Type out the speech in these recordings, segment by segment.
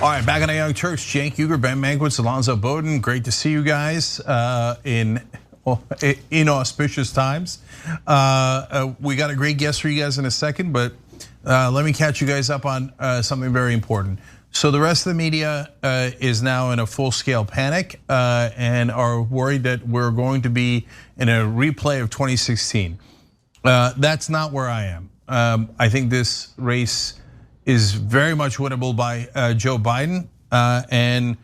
All right, back on the Young Turks, Cenk, Uygur, Ben Mankiewicz, Alonzo, Bodden. Great to see you guys in inauspicious times. We got a great guest for you guys in a second, but let me catch you guys up on something very important. So the rest of the media is now in a full-scale panic and are worried that we're going to be in a replay of 2016. That's not where I am. I think this race is very much winnable by Joe Biden, and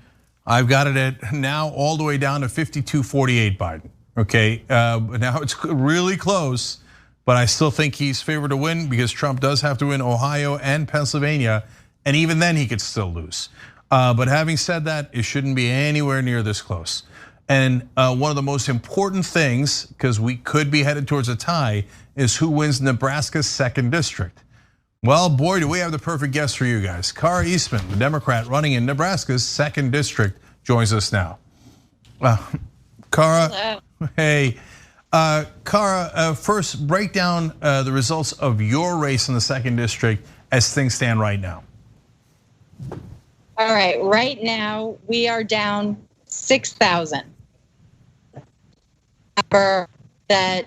I've got it at now all the way down to 52-48 Biden. Okay, now it's really close, but I still think he's favored to win because Trump does have to win Ohio and Pennsylvania, and even then he could still lose. But having said that, it shouldn't be anywhere near this close. And one of the most important things, because we could be headed towards a tie, is who wins Nebraska's 2nd district. Well, boy, do we have the perfect guest for you guys. Kara Eastman, the Democrat running in Nebraska's 2nd district, joins us now. Kara, hello. Hey. Kara, first break down the results of your race in the 2nd district as things stand right now. All right, right now we are down 6,000. That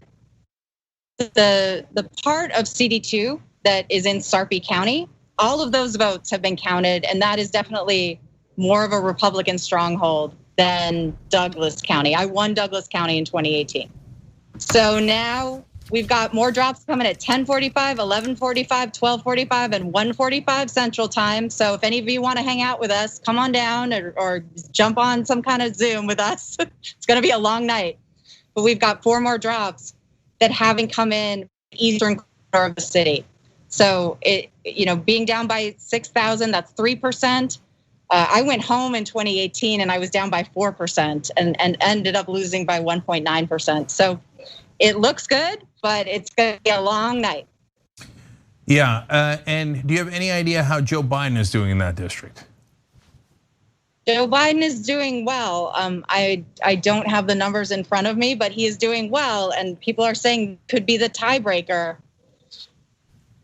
the part of CD2 that is in Sarpy County, all of those votes have been counted, and that is definitely more of a Republican stronghold than Douglas County. I won Douglas County in 2018. So now we've got more drops coming at 10:45, 11:45, 12:45, and 1:45 Central Time. So if any of you want to hang out with us, come on down or jump on some kind of Zoom with us. It's going to be a long night. But we've got 4 more drops that haven't come in eastern corner of the city. So being down by 6,000, that's 3%. I went home in 2018 and I was down by 4% and ended up losing by 1.9%. So it looks good, but it's going to be a long night. Yeah, and do you have any idea how Joe Biden is doing in that district? Joe Biden is doing well. I don't have the numbers in front of me, but he is doing well, and people are saying could be the tiebreaker.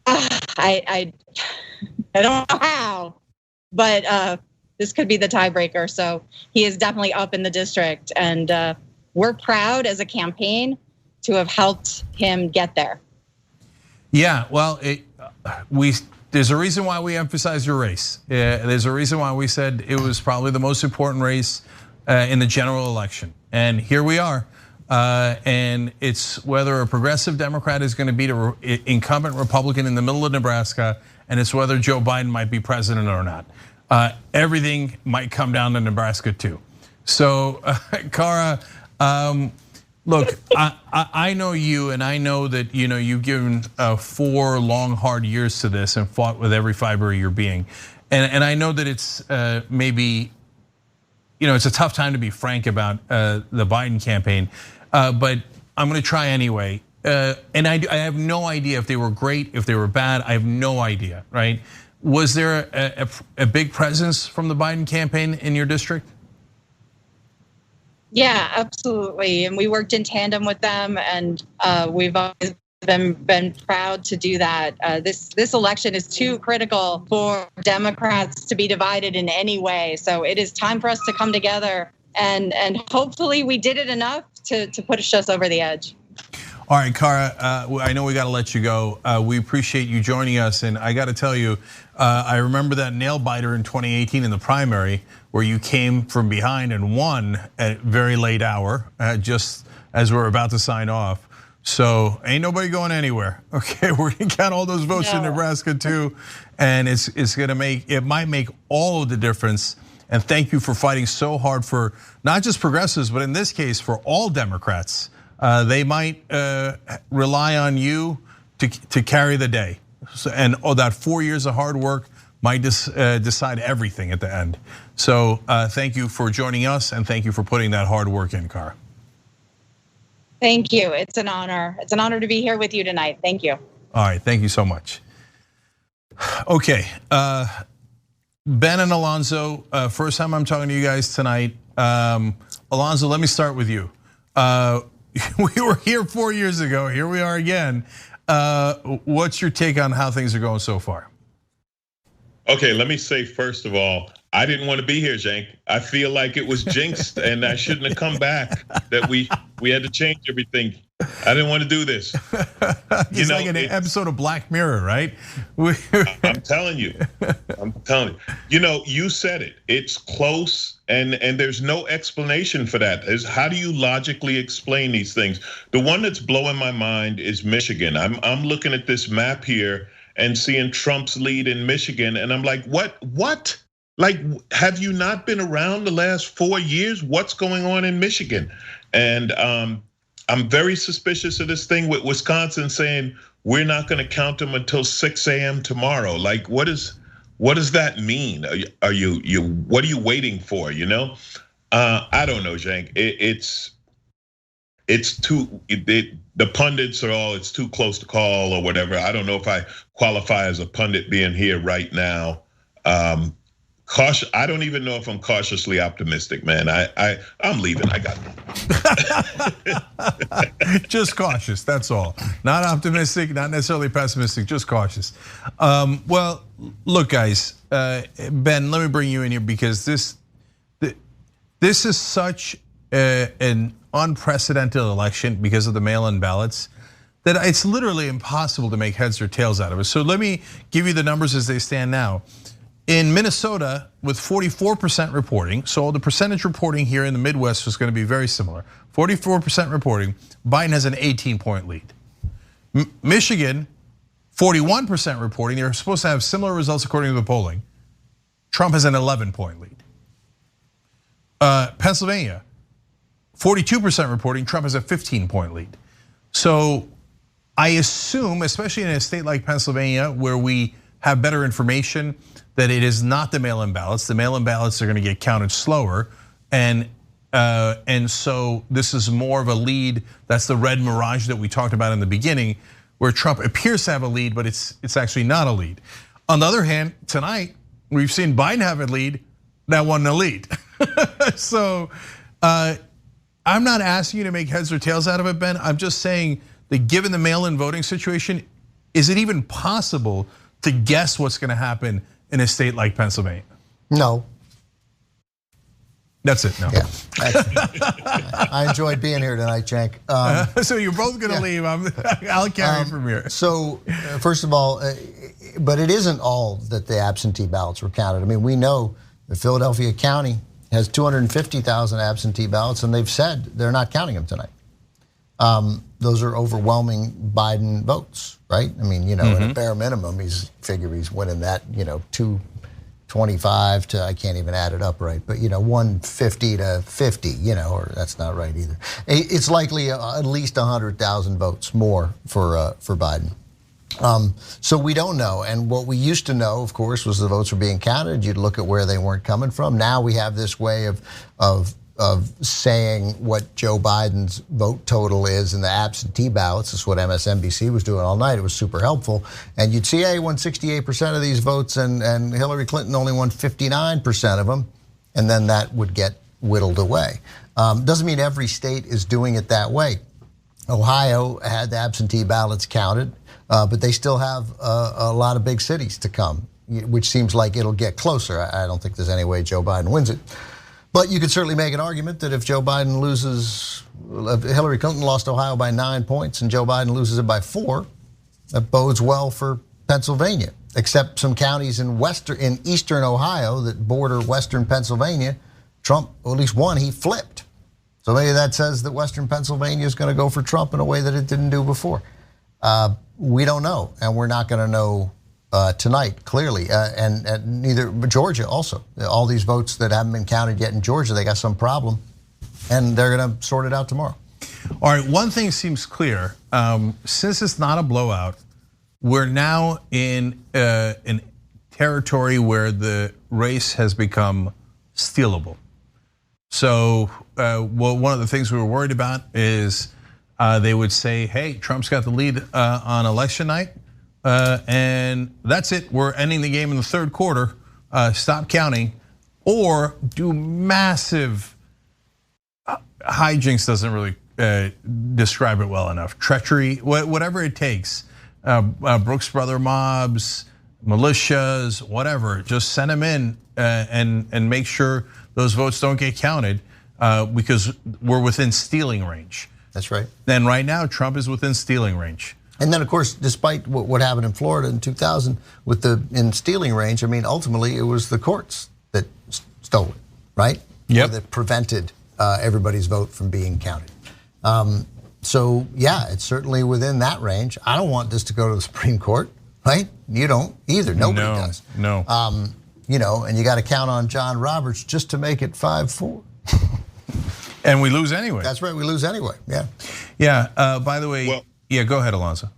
I don't know how, but this could be the tiebreaker. So he is definitely up in the district, and we're proud as a campaign to have helped him get there. Yeah, well, there's a reason why we emphasize your race. There's a reason why we said it was probably the most important race in the general election, and here we are. And it's whether a progressive Democrat is going to beat an incumbent Republican in the middle of Nebraska, and it's whether Joe Biden might be president or not. Everything might come down to Nebraska too. So, Kara, look, I know you, and I know that you've given 4 long, hard years to this and fought with every fiber of your being, and I know that it's maybe it's a tough time to be frank about the Biden campaign. But I'm going to try anyway. And I have no idea if they were great, if they were bad. I have no idea, right? Was there a big presence from the Biden campaign in your district? Yeah, absolutely. And we worked in tandem with them, and we've always been proud to do that. This election is too critical for Democrats to be divided in any way. So it is time for us to come together, and hopefully we did it enough to push us over the edge. All right, Kara, I know we got to let you go. We appreciate you joining us, and I got to tell you, I remember that nail biter in 2018 in the primary where you came from behind and won at a very late hour, just as we're about to sign off. So ain't nobody going anywhere. Okay, we're gonna count all those votes in Nebraska too, and it might make all of the difference. And thank you for fighting so hard for not just progressives, but in this case for all Democrats. They might rely on you to carry the day, and that 4 years of hard work might decide everything at the end. So thank you for joining us, and thank you for putting that hard work in, Kara. Thank you. It's an honor. It's an honor to be here with you tonight. Thank you. All right. Thank you so much. Okay. Ben and Alonzo, first time I'm talking to you guys tonight. Alonzo, let me start with you. We were here 4 years ago. Here we are again. What's your take on how things are going so far? Okay, let me say first of all, I didn't want to be here, Cenk. I feel like it was jinxed, and I shouldn't have come back. That we had to change everything. I didn't want to do this. It's like an episode of Black Mirror, right? I'm telling you. You know, you said it. It's close, and there's no explanation for that. How do you logically explain these things? The one that's blowing my mind is Michigan. I'm looking at this map here and seeing Trump's lead in Michigan, and I'm like, what? Like, have you not been around the last 4 years? What's going on in Michigan? And I'm very suspicious of this thing with Wisconsin saying we're not going to count them until 6 a.m. tomorrow. Like, what does that mean? What are you waiting for? You know, I don't know, Cenk. It's too. The pundits are all. It's too close to call or whatever. I don't know if I qualify as a pundit being here right now. I don't even know if I'm cautiously optimistic, man. I'm leaving. I got it. Just cautious. That's all. Not optimistic. Not necessarily pessimistic. Just cautious. Well, look, guys. Ben, let me bring you in here because this is such an unprecedented election because of the mail-in ballots that it's literally impossible to make heads or tails out of it. So let me give you the numbers as they stand now. In Minnesota, with 44% reporting, so the percentage reporting here in the Midwest was going to be very similar. 44% reporting, Biden has an 18-point lead. Michigan, 41% reporting. They're supposed to have similar results according to the polling. Trump has an 11-point lead. Pennsylvania, 42% reporting. Trump has a 15-point lead. So I assume, especially in a state like Pennsylvania, where we have better information, that it is not the mail-in ballots. The mail-in ballots are going to get counted slower, and so this is more of a lead. That's the red mirage that we talked about in the beginning, where Trump appears to have a lead, but it's actually not a lead. On the other hand, tonight we've seen Biden have a lead that wasn't a lead. So I'm not asking you to make heads or tails out of it, Ben. I'm just saying that given the mail-in voting situation, is it even possible to guess what's going to happen in a state like Pennsylvania? No. That's it. No. Yeah. I enjoyed being here tonight, Cenk. So you're both going to leave. I'll carry it from here. So first of all, but it isn't all that the absentee ballots were counted. I mean, we know that Philadelphia County has 250,000 absentee ballots, and they've said they're not counting them tonight. Those are overwhelming Biden votes, right? I mean, at a bare minimum, he's winning that, 225 to, I can't even add it up right, but 150 to 50, or that's not right either. It's likely at least 100,000 votes more for Biden. So we don't know, and what we used to know, of course, was the votes were being counted. You'd look at where they weren't coming from. Now we have this way of saying what Joe Biden's vote total is in the absentee ballots. That's what MSNBC was doing all night. It was super helpful. And you'd see, hey, won 68% of these votes, and Hillary Clinton only won 59% of them. And then that would get whittled away. Doesn't mean every state is doing it that way. Ohio had the absentee ballots counted, but they still have a lot of big cities to come, which seems like it'll get closer. I don't think there's any way Joe Biden wins it. But you could certainly make an argument that if Joe Biden loses, if Hillary Clinton lost Ohio by 9 points and Joe Biden loses it by 4, that bodes well for Pennsylvania. Except some counties in eastern Ohio that border western Pennsylvania, Trump, or at least one, he flipped. So maybe that says that western Pennsylvania is going to go for Trump in a way that it didn't do before. We don't know, and we're not going to know tonight, clearly, and neither Georgia also. All these votes that haven't been counted yet in Georgia, they got some problem, and they're going to sort it out tomorrow. All right, one thing seems clear. Since it's not a blowout, we're now in territory where the race has become stealable. So one of the things we were worried about is they would say, hey, Trump's got the lead on election night. And that's it, we're ending the game in the third quarter, stop counting, or do massive, hijinks doesn't really describe it well enough, treachery, whatever it takes, Brooks Brother mobs, militias, whatever. Just send them in and make sure those votes don't get counted because we're within stealing range. That's right. And right now, Trump is within stealing range. And then, of course, despite what happened in Florida in 2000 in stealing range, I mean, ultimately it was the courts that stole it, right? Yep. Or that prevented everybody's vote from being counted. So yeah, it's certainly within that range. I don't want this to go to the Supreme Court, right? You don't either. Nobody does. No. And you got to count on John Roberts just to make it 5-4. And we lose anyway. That's right, we lose anyway. Yeah. Yeah. By the way, yeah, go ahead, Alonzo.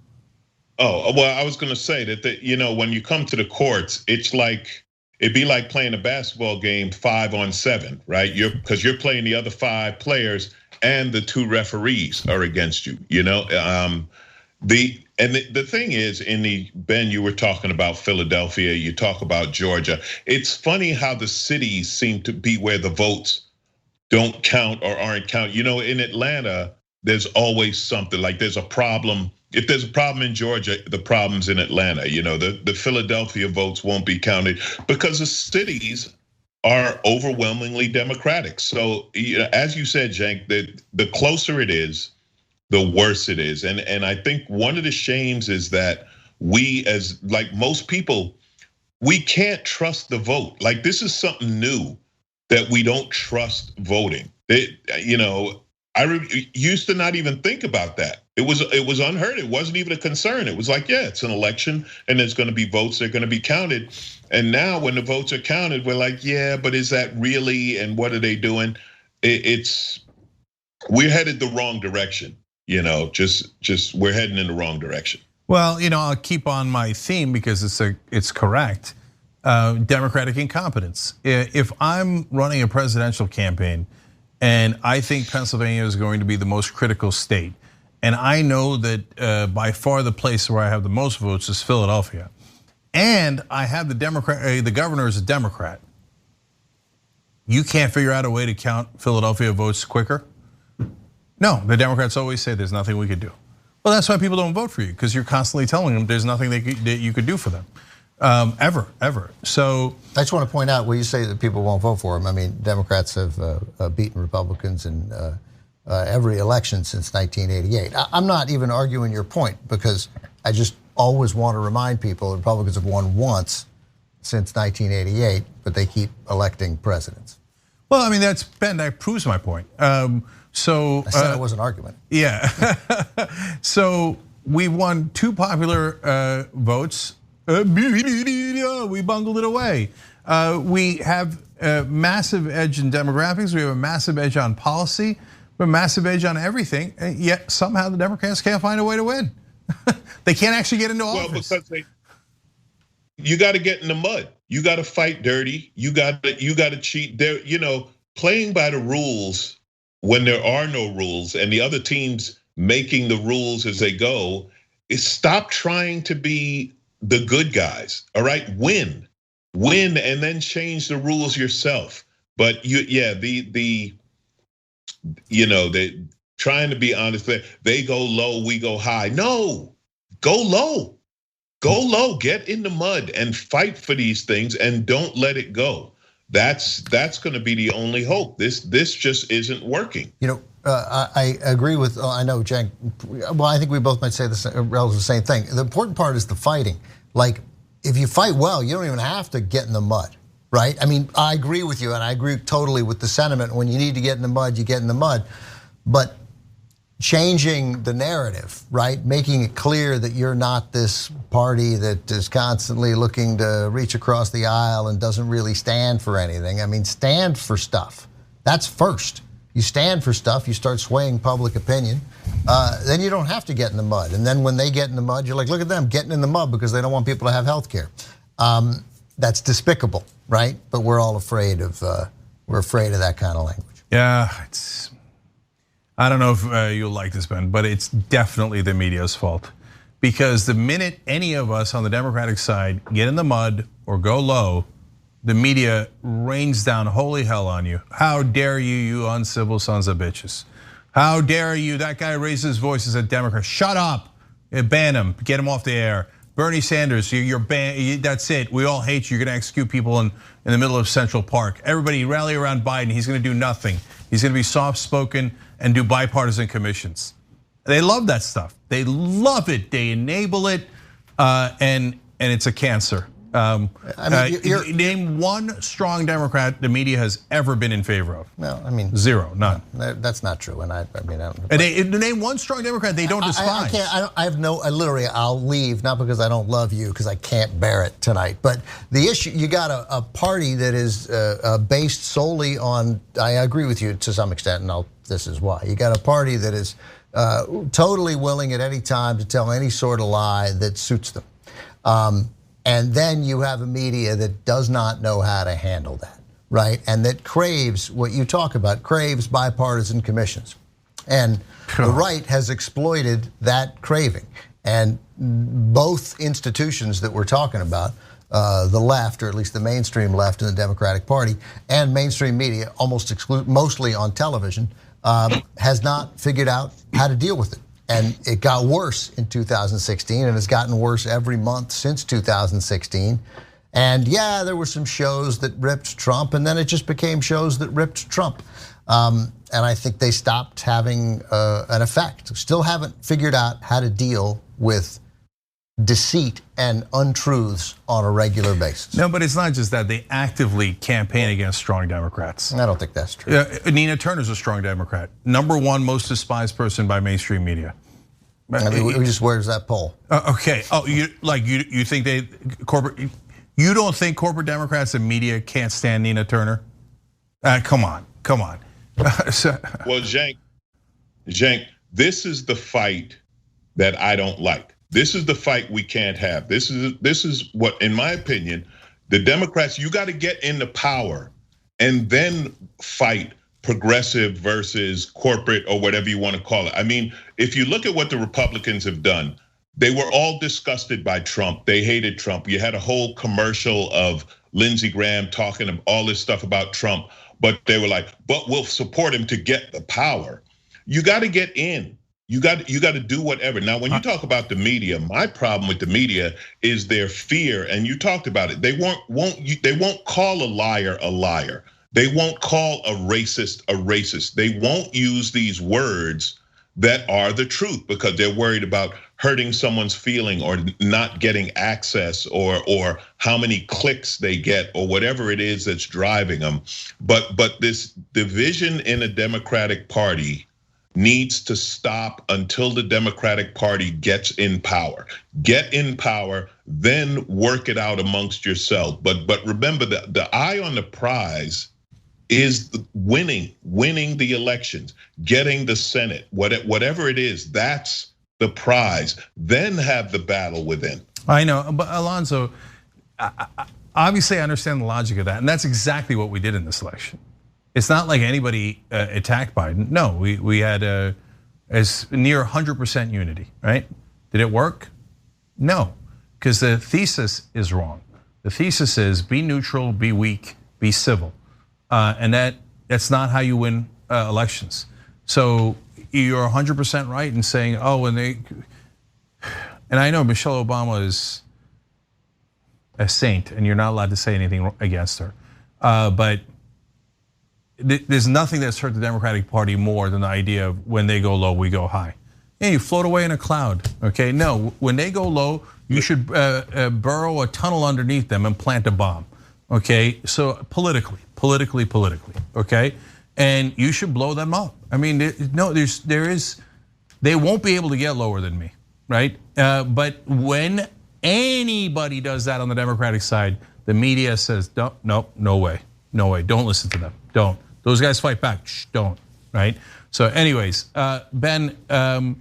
Oh, well, I was going to say that, when you come to the courts, it'd be like playing a basketball game 5-on-7, right? Because you're playing the other 5 players and the 2 referees are against you. The thing is, Ben, you were talking about Philadelphia, you talk about Georgia. It's funny how the cities seem to be where the votes don't count or aren't counted. In Atlanta, there's always something, like there's a problem. If there's a problem in Georgia, the problem's in Atlanta. The Philadelphia votes won't be counted because the cities are overwhelmingly Democratic. So as you said, Cenk, the closer it is, the worse it is. And I think one of the shames is that we, as like most people, we can't trust the vote. Like this is something new that we don't trust voting. I used to not even think about that. It was unheard. It wasn't even a concern. It was like, yeah, it's an election and there's going to be votes. They're going to be counted. And now when the votes are counted, we're like, yeah, but is that really? And what are they doing? We're headed the wrong direction. Just we're heading in the wrong direction. Well, I'll keep on my theme because it's correct. Democratic incompetence. If I'm running a presidential campaign and I think Pennsylvania is going to be the most critical state, and I know that by far the place where I have the most votes is Philadelphia, and I have the governor is a Democrat, you can't figure out a way to count Philadelphia votes quicker? No, the Democrats always say there's nothing we could do. Well, that's why people don't vote for you, because you're constantly telling them there's nothing that you could do for them. Ever. So I just want to point out, when you say that people won't vote for them, I mean, Democrats have beaten Republicans in every election since 1988. I'm not even arguing your point, because I just always want to remind people the Republicans have won once since 1988, but they keep electing presidents. Well, I mean, that proves my point. So I said it was an argument. Yeah. So we won 2 popular votes. We bungled it away. We have a massive edge in demographics. We have a massive edge on policy. We have a massive edge on everything. And yet somehow the Democrats can't find a way to win. They can't actually get into office. Well, because you got to get in the mud. You got to fight dirty. You got to cheat. There, playing by the rules when there are no rules, and the other teams making the rules as they go, is stop trying to be the good guys. All right, win, and then change the rules yourself. But they trying to be honest. They go low, we go high. No, go low, get in the mud and fight for these things, and don't let it go. That's going to be the only hope. This just isn't working. I agree with. I know, Cenk. Well, I think we both might say the relative same thing. The important part is the fighting. Like, if you fight well, you don't even have to get in the mud, right? I mean, I agree with you, and I agree totally with the sentiment. When you need to get in the mud, you get in the mud. But changing the narrative, right? Making it clear that you're not this party that is constantly looking to reach across the aisle and doesn't really stand for anything. I mean, stand for stuff. That's first. You stand for stuff, you start swaying public opinion, then you don't have to get in the mud. And then when they get in the mud, you're like, look at them getting in the mud because they don't want people to have health care. That's despicable, right? But we're all afraid of that kind of language. Yeah, I don't know if you'll like this, Ben, but it's definitely the media's fault. Because the minute any of us on the Democratic side get in the mud or go low, the media rains down holy hell on you. How dare you, you uncivil sons of bitches. How dare you, that guy raised his voice as a Democrat. Shut up, ban him, get him off the air. Bernie Sanders, you're banned. That's it. We all hate you. You're going to execute people in the middle of Central Park. Everybody rally around Biden. He's going to do nothing. He's going to be soft-spoken and do bipartisan commissions. They love that stuff. They love it. They enable it, and it's a cancer. Name one strong Democrat the media has ever been in favor of. No, I mean zero, none. That's not true. And I don't. Name one strong Democrat they don't despise. I'll leave not because I don't love you, because I can't bear it tonight. But the issue, you got a party that is based solely on. I agree with you to some extent, and this is why. You got a party that is totally willing at any time to tell any sort of lie that suits them. And then you have a media that does not know how to handle that, right? And that craves what you talk about, craves bipartisan commissions. And the right has exploited that craving. And both institutions that we're talking about, the left, or at least the mainstream left in the Democratic Party, and mainstream media, mostly on television, has not figured out how to deal with it. And it got worse in 2016, and it's gotten worse every month since 2016. And yeah, there were some shows that ripped Trump, and then it just became shows that ripped Trump. And I think they stopped having an effect. Still haven't figured out how to deal with deceit and untruths on a regular basis. No, but it's not just that. They actively campaign against strong Democrats. I don't think that's true. Nina Turner's a strong Democrat. #1 most despised person by mainstream media. I mean, where's that poll? Okay. You think you don't think corporate Democrats and media can't stand Nina Turner? Come on. Well, Cenk, this is the fight that I don't like. This is the fight we can't have. This is what, in my opinion, the Democrats, you got to get into power and then fight progressive versus corporate or whatever you want to call it. I mean, if you look at what the Republicans have done, they were all disgusted by Trump. They hated Trump. You had a whole commercial of Lindsey Graham talking all this stuff about Trump, but they were like, but we'll support him to get the power. You got to get in. You got to do whatever. Now, when you talk about the media, my problem with the media is their fear, and you talked about it. They won't call a liar a liar. They won't call a racist. They won't use these words that are the truth because they're worried about hurting someone's feeling or not getting access or how many clicks they get or whatever it is that's driving them. But this division in a Democratic Party needs to stop until the Democratic Party gets in power. Get in power, then work it out amongst yourself. But remember that the eye on the prize is winning the elections, getting the Senate, whatever it is, that's the prize. Then have the battle within. I know, but Alonzo, obviously I understand the logic of that, and that's exactly what we did in this election. It's not like anybody attacked Biden. No, we had as near 100% unity, right? Did it work? No, because the thesis is wrong. The thesis is be neutral, be weak, be civil, and that's not how you win elections. So you're 100% right in saying, and I know Michelle Obama is a saint, and you're not allowed to say anything against her, but there's nothing that's hurt the Democratic Party more than the idea of when they go low, we go high. Yeah, you float away in a cloud, okay? No, when they go low, you should burrow a tunnel underneath them and plant a bomb, okay? So politically, okay? And you should blow them up. I mean, they won't be able to get lower than me, right? But when anybody does that on the Democratic side, the media says, no way, don't listen to them, don't. Those guys fight back, don't, right? So anyways, Ben, tell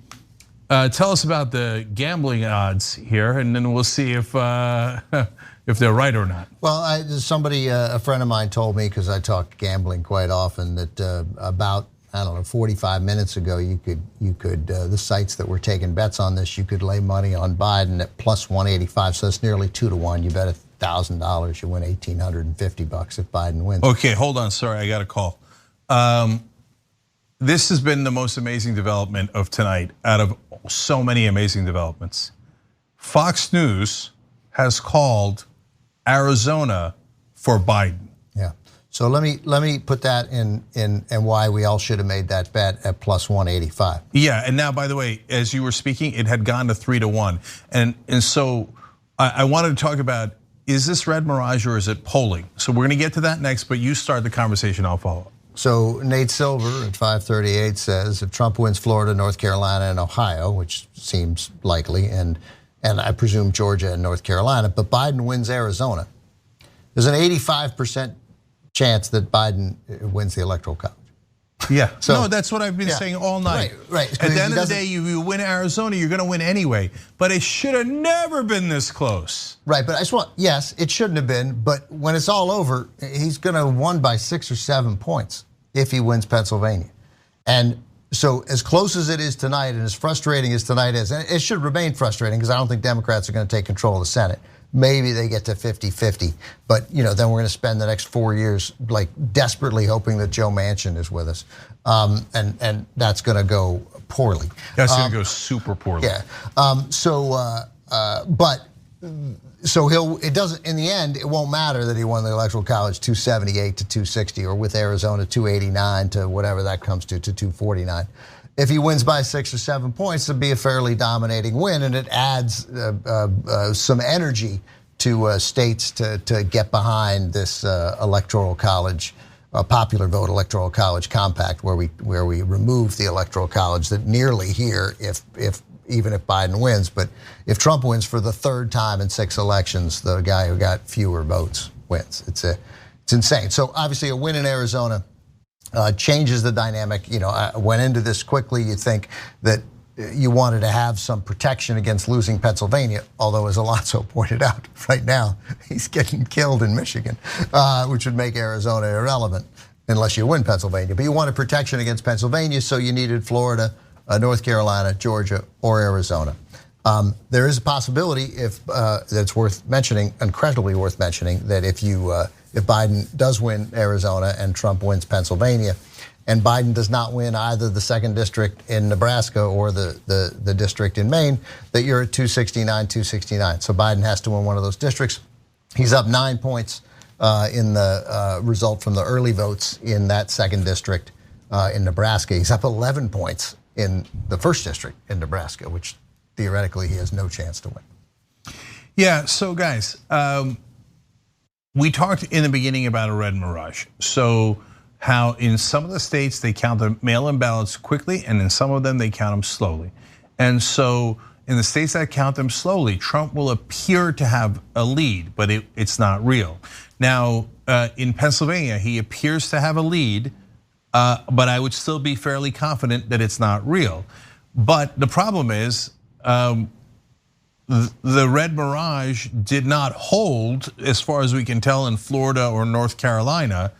us about the gambling odds here, and then we'll see if they're right or not. Well, a friend of mine told me, because I talk gambling quite often, that about, 45 minutes ago, you could the sites that were taking bets on this, you could lay money on Biden at plus 185, so it's nearly 2 to 1. You bet $1,000, you win $1,850 if Biden wins. Okay, hold on, sorry, I got a call. This has been the most amazing development of tonight out of so many amazing developments. Fox News has called Arizona for Biden. Yeah. So let me put that in and why we all should have made that bet at plus 185. Yeah, and now by the way, as you were speaking, it had gone to 3-1, and so I wanted to talk about, is this red mirage or is it polling? So we're going to get to that next, but you start the conversation, I'll follow. So Nate Silver at 538 says if Trump wins Florida, North Carolina, and Ohio, which seems likely, and I presume Georgia and North Carolina, but Biden wins Arizona, there's an 85% chance that Biden wins the Electoral College. Yeah, so, no, that's what I've been saying all night. Right. At the end of the day, you win Arizona, you're going to win anyway. But it should have never been this close. Right, but I just want, yes, it shouldn't have been. But when it's all over, he's going to have won by 6 or 7 points if he wins Pennsylvania. And so as close as it is tonight and as frustrating as tonight is, and it should remain frustrating because I don't think Democrats are going to take control of the Senate. Maybe they get to 50-50, but then we're going to spend the next 4 years like desperately hoping that Joe Manchin is with us, and that's going to go poorly. That's going to go super poorly. Yeah. It doesn't. In the end, it won't matter that he won the Electoral College 278 to 260, or with Arizona 289 to whatever that comes to 249. If he wins by 6 or 7 points, it'd be a fairly dominating win, and it adds some energy to states to get behind this electoral college, popular vote electoral college compact, where we remove the electoral college that nearly here, even if Biden wins, but if Trump wins for the 3rd time in 6 elections, the guy who got fewer votes wins. It's insane. So obviously a win in Arizona changes the dynamic. I went into this quickly. You'd think that you wanted to have some protection against losing Pennsylvania, although as Alonzo pointed out, right now he's getting killed in Michigan, which would make Arizona irrelevant unless you win Pennsylvania. But you wanted protection against Pennsylvania, so you needed Florida, North Carolina, Georgia, or Arizona. There is a possibility, that's worth mentioning, incredibly worth mentioning, that if Biden does win Arizona and Trump wins Pennsylvania, and Biden does not win either the 2nd district in Nebraska or the district in Maine, that you're at 269. So Biden has to win one of those districts. He's up 9 points in the result from the early votes in that 2nd district in Nebraska. He's up 11 points in the 1st district in Nebraska, which theoretically he has no chance to win. Yeah, so guys, we talked in the beginning about a red mirage. So how in some of the states they count the mail-in ballots quickly, and in some of them they count them slowly. And so in the states that count them slowly, Trump will appear to have a lead, but it's not real. Now, in Pennsylvania, he appears to have a lead, but I would still be fairly confident that it's not real. But the problem is, the red mirage did not hold, as far as we can tell, in Florida or North Carolina,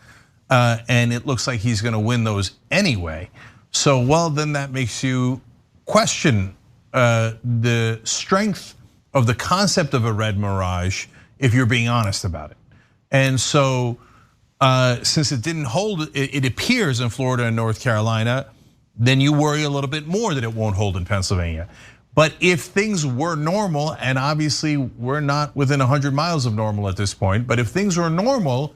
and it looks like he's going to win those anyway. So, well, then that makes you question the strength of the concept of a red mirage, if you're being honest about it. And so, since it didn't hold, it appears in Florida and North Carolina, then you worry a little bit more that it won't hold in Pennsylvania. But if things were normal, and obviously we're not within 100 miles of normal at this point, but if things were normal,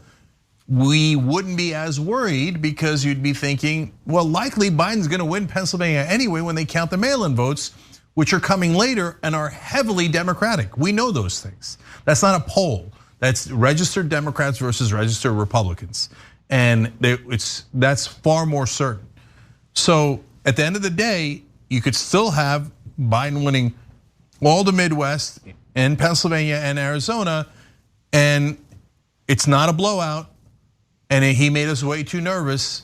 we wouldn't be as worried, because you'd be thinking, well, likely Biden's gonna win Pennsylvania anyway when they count the mail-in votes, which are coming later and are heavily Democratic. We know those things. That's not a poll. That's registered Democrats versus registered Republicans. And that's far more certain. So at the end of the day, you could still have Biden winning all the Midwest and Pennsylvania and Arizona, and it's not a blowout, and he made us way too nervous,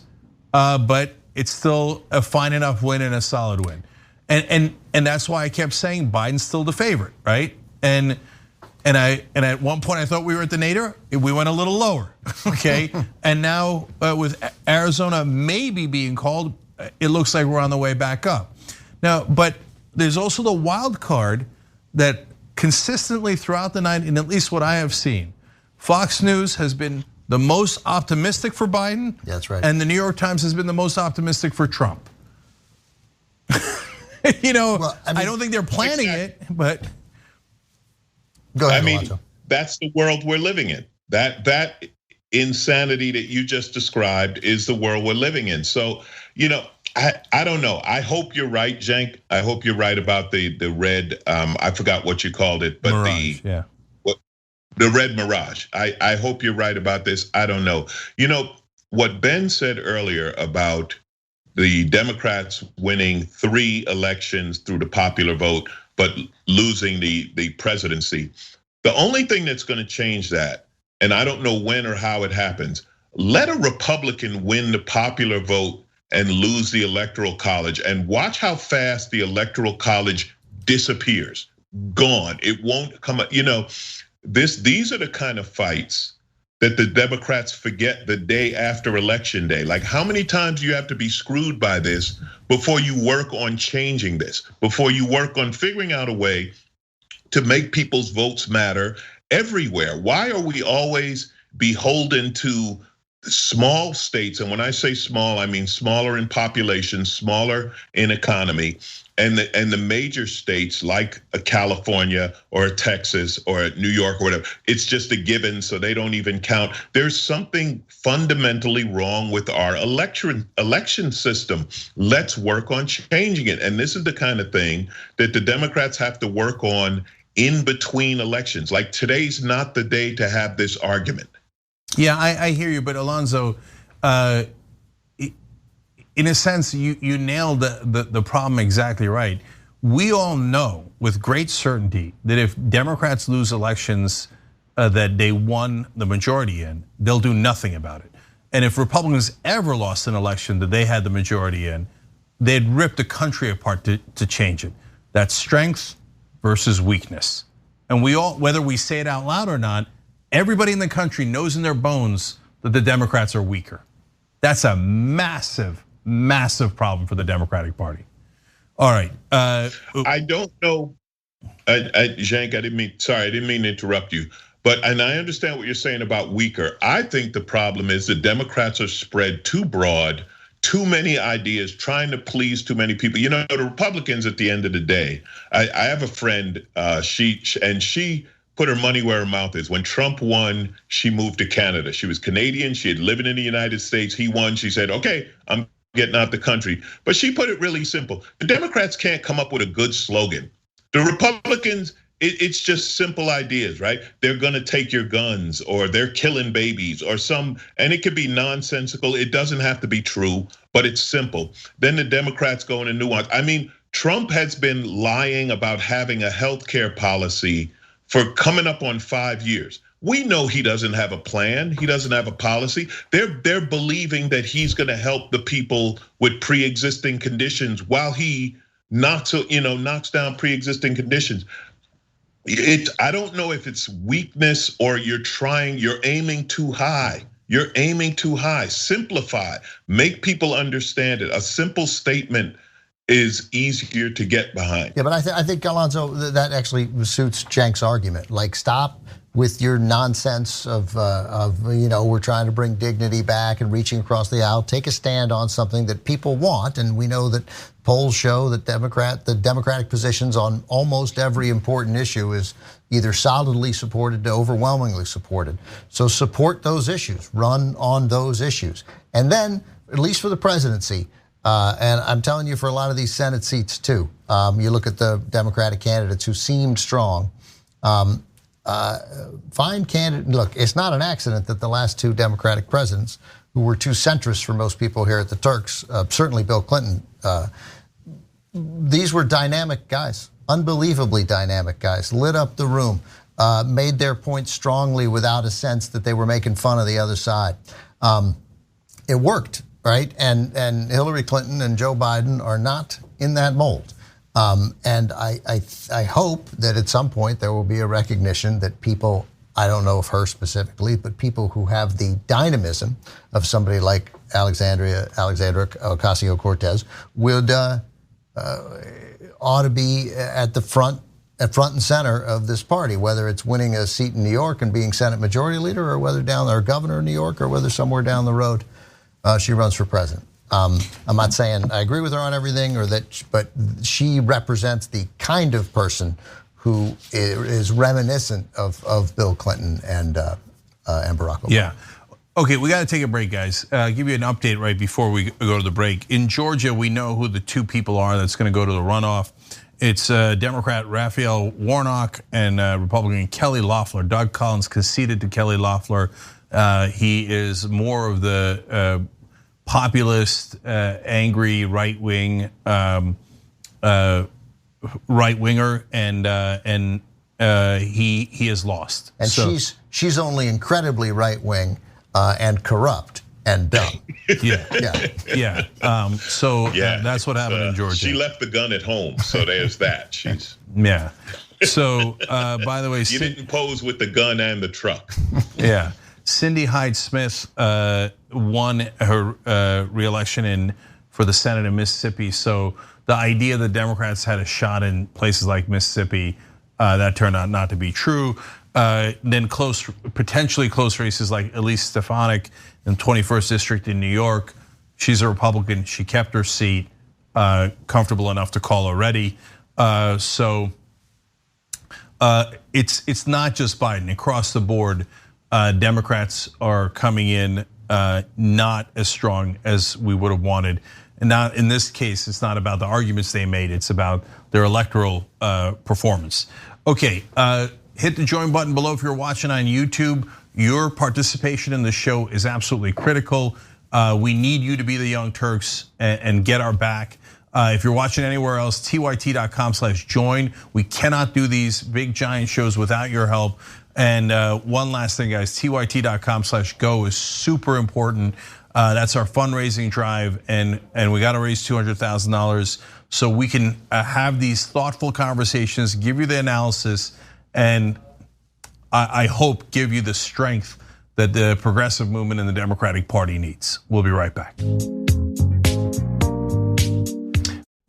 but it's still a fine enough win and a solid win. And that's why I kept saying Biden's still the favorite, right? And at one point I thought we were at the nadir, we went a little lower, okay? And now with Arizona maybe being called, it looks like we're on the way back up. Now, but there's also the wild card that consistently throughout the night, and at least what I have seen, Fox News has been the most optimistic for Biden. Yeah, that's right. And the New York Times has been the most optimistic for Trump. Well, I don't think they're planning it, but Go ahead, I mean, Alonzo. that's the world we're living in. That insanity that you just described is the world we're living in. So, I don't know. I hope you're right, Cenk. I hope you're right about the red. I forgot what you called it, but Mirage, the red mirage. I hope you're right about this. I don't know. What Ben said earlier about the Democrats winning 3 elections through the popular vote, but losing the presidency. The only thing that's going to change that, and I don't know when or how it happens, let a Republican win the popular vote and lose the electoral college, and watch how fast the electoral college disappears. Gone. It won't come up. These are the kind of fights that the Democrats forget the day after election day. Like, how many times do you have to be screwed by this before you work on changing this, before you work on figuring out a way to make people's votes matter everywhere? Why are we always beholden to small states? And when I say small, I mean smaller in population, smaller in economy, and the major states like a California or a Texas or a New York or whatever, it's just a given, so they don't even count. There's something fundamentally wrong with our election system. Let's work on changing it. And this is the kind of thing that the Democrats have to work on in between elections. Like, today's not the day to have this argument. Yeah, I hear you, but Alonzo, in a sense, you nailed the problem exactly right. We all know with great certainty that if Democrats lose elections that they won the majority in, they'll do nothing about it. And if Republicans ever lost an election that they had the majority in, they'd rip the country apart to change it. That's strength versus weakness. And we all, whether we say it out loud or not, everybody in the country knows in their bones that the Democrats are weaker. That's a massive, massive problem for the Democratic Party. All right. I don't know, Cenk, I didn't mean to interrupt you. And I understand what you're saying about weaker. I think the problem is the Democrats are spread too broad, too many ideas, trying to please too many people. The Republicans at the end of the day, I have a friend, she put her money where her mouth is. When Trump won, she moved to Canada. She was Canadian, she had lived in the United States. He won, she said, okay, I'm getting out the country. But she put it really simple. The Democrats can't come up with a good slogan. The Republicans, it's just simple ideas, right? They're gonna take your guns, or they're killing babies, or and it could be nonsensical. It doesn't have to be true, but it's simple. Then the Democrats go into nuance. I mean, Trump has been lying about having a healthcare policy for coming up on 5 years. We know he doesn't have a plan. He doesn't have a policy. They're believing that he's going to help the people with pre-existing conditions while he knocks down pre-existing conditions. I don't know if it's weakness or you're aiming too high. You're aiming too high. Simplify, make people understand it. A simple statement is easier to get behind. Yeah, but I think Alonzo, that actually suits Cenk's argument. Like, stop with your nonsense of we're trying to bring dignity back and reaching across the aisle. Take a stand on something that people want, and we know that polls show that the Democratic positions on almost every important issue is either solidly supported to overwhelmingly supported. So support those issues, run on those issues, and then at least for the presidency. And I'm telling you, for a lot of these Senate seats too, you look at the Democratic candidates who seemed strong. Find candidate. Look, it's not an accident that the last 2 Democratic presidents, who were too centrist for most people here at the Turks, certainly Bill Clinton, these were dynamic guys, unbelievably dynamic guys, lit up the room, made their point strongly without a sense that they were making fun of the other side. It worked. Right, and Hillary Clinton and Joe Biden are not in that mold, and I hope that at some point there will be a recognition that people, I don't know if her specifically, but people who have the dynamism of somebody like Alexandra Ocasio-Cortez would ought to be at the front and center of this party, whether it's winning a seat in New York and being Senate Majority Leader, or whether or governor of New York, or whether somewhere down the road she runs for president. I'm not saying I agree with her on everything, but she represents the kind of person who is reminiscent of Bill Clinton and Barack Obama. Yeah. Okay, we got to take a break, guys. Give you an update right before we go to the break. In Georgia, we know who the two people are that's going to go to the runoff. It's Democrat Raphael Warnock and Republican Kelly Loeffler. Doug Collins conceded to Kelly Loeffler. He is more of the populist, angry right-wing right-winger, and he has lost. And so, she's only incredibly right-wing and corrupt and dumb. Yeah. That's what happened in Georgia. She left the gun at home, so there's that. Yeah. So by the way, you didn't pose with the gun and the truck. Yeah. Cindy Hyde-Smith won her re-election for the Senate in Mississippi. So the idea that Democrats had a shot in places like Mississippi, that turned out not to be true. Then potentially close races like Elise Stefanik in 21st District in New York. She's a Republican. She kept her seat, comfortable enough to call already. So it's not just Biden. Across the board, Democrats are coming in not as strong as we would have wanted. And now in this case, it's not about the arguments they made. It's about their electoral performance. Okay. Hit the join button below if you're watching on YouTube. Your participation in the show is absolutely critical. We need you to be the Young Turks and get our back. If you're watching anywhere else, tyt.com/join. We cannot do these big giant shows without your help. And one last thing, guys, tyt.com/go is super important. That's our fundraising drive, and we got to raise $200,000 so we can have these thoughtful conversations, give you the analysis, and I hope give you the strength that the progressive movement and the Democratic Party needs. We'll be right back.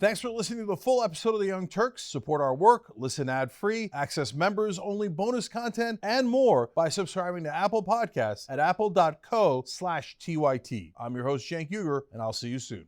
Thanks for listening to the full episode of The Young Turks. Support our work, listen ad-free, access members-only bonus content, and more by subscribing to Apple Podcasts at apple.co/TYT. I'm your host, Cenk Uygur, and I'll see you soon.